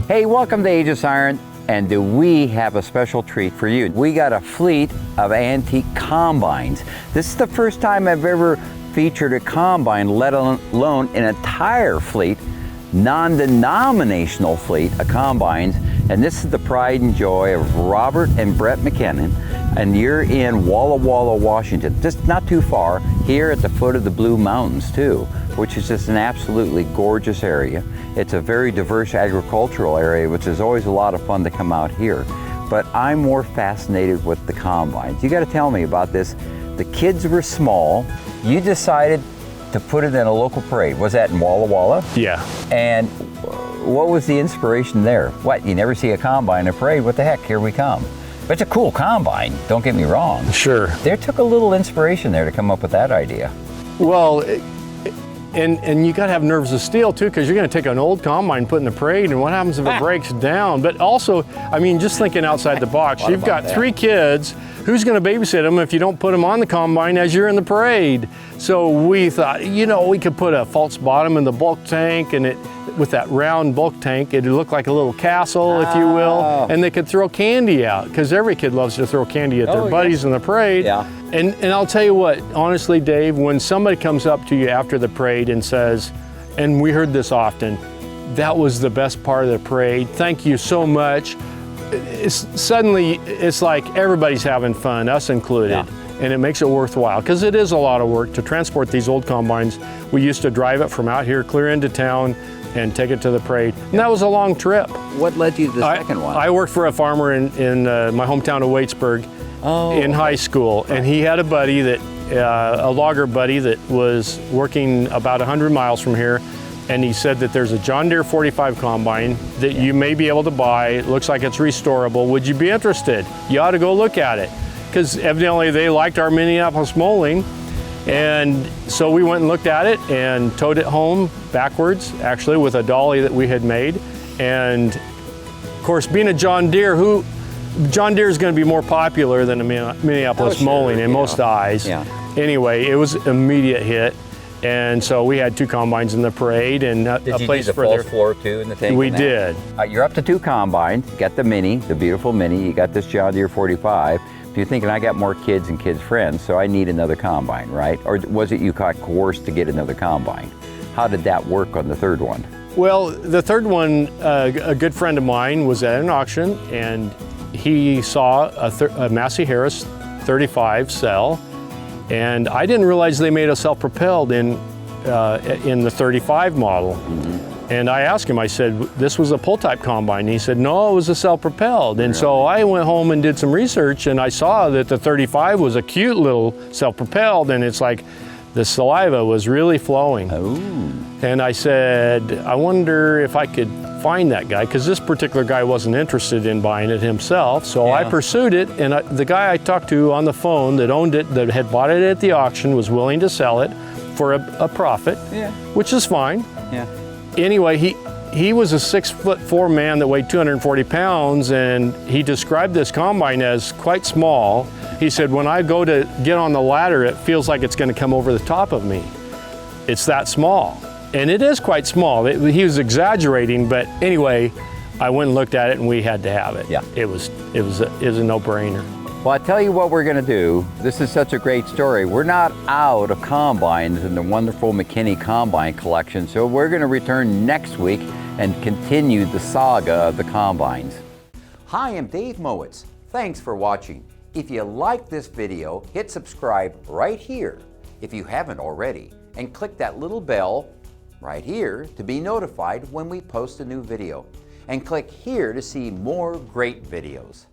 Hey, welcome to Ageless Iron, and do we have a special treat for you? We got a fleet of antique combines. This is the first time I've ever featured a combine, let alone an entire fleet, non-denominational fleet of combines. And this is the pride and joy of Robert and Brett McKinney. And you're in Walla Walla, Washington, just not too far, here at the foot of the Blue Mountains too, which is just an absolutely gorgeous area. It's a very diverse agricultural area, which is always a lot of fun to come out here. But I'm more fascinated with the combines. You got to tell me about this. The kids were small. You decided to put it in a local parade. Was that in Walla Walla? Yeah. And what was the inspiration there? What, you never see a combine in a parade? What the heck, here we come. But it's a cool combine, don't get me wrong. Sure. There took a little inspiration there to come up with that idea. Well, and you got to have nerves of steel too, because you're going to take an old combine, put in the parade, and what happens if it breaks down? But also, I mean, just thinking outside the box, you've got three kids. Who's going to babysit them if you don't put them on the combine as you're in the parade? So we thought, you know, we could put a false bottom in the bulk tank, and with that round bulk tank, it'd look like a little castle, if you will, and they could throw candy out, because every kid loves to throw candy at their buddies in the parade. Yeah. And I'll tell you what, honestly, Dave, when somebody comes up to you after the parade and says, and we heard this often, that was the best part of the parade, thank you so much. Suddenly it's like everybody's having fun, us included, and it makes it worthwhile, because it is a lot of work to transport these old combines. We used to drive it from out here clear into town and take it to the parade, and that was a long trip. What led you to the second one? I worked for a farmer in my hometown of Waitsburg in high school, and he had a buddy that, a logger buddy that was working about 100 miles from here. And he said that there's a John Deere 45 combine that you may be able to buy. It looks like it's restorable. Would you be interested? You ought to go look at it. Because evidently they liked our Minneapolis molding. And so we went and looked at it and towed it home backwards, actually, with a dolly that we had made. And of course, being a John Deere, John Deere is going to be more popular than a Minneapolis molding in most eyes. Yeah. Anyway, it was an immediate hit. And so we had two combines in the parade, and a place for their floor too in the tank. We did. You're up to two combines. You got the Mini, the beautiful Mini. You got this John Deere 45. So you're thinking, I got more kids and kids' friends, so I need another combine, right? Or was it you got coerced to get another combine? How did that work on the third one? Well, the third one, a good friend of mine was at an auction, and he saw a Massey Harris 35 sell. And I didn't realize they made a self-propelled in the 35 model. Mm-hmm. And I asked him, I said, this was a pull-type combine? And he said, no, it was a self-propelled. And so I went home and did some research, and I saw that the 35 was a cute little self-propelled, and it's like the saliva was really flowing. Oh. And I said, I wonder if I could find that guy, because this particular guy wasn't interested in buying it himself. So I pursued it, and the guy I talked to on the phone that owned it, that had bought it at the auction, was willing to sell it for a profit, which is fine. Yeah. Anyway, he was a 6'4" man that weighed 240 pounds, and he described this combine as quite small. He said, when I go to get on the ladder, it feels like it's going to come over the top of me. It's that small. And it is quite small. He was exaggerating, but anyway, I went and looked at it, and we had to have it. Yeah. It was a no-brainer. Well, I tell you what we're going to do. This is such a great story. We're not out of combines in the wonderful McKinney combine collection, so we're going to return next week and continue the saga of the combines. Hi, I'm Dave Mowitz. Thanks for watching. If you like this video, hit subscribe right here if you haven't already, and click that little bell right here to be notified when we post a new video. And click here to see more great videos.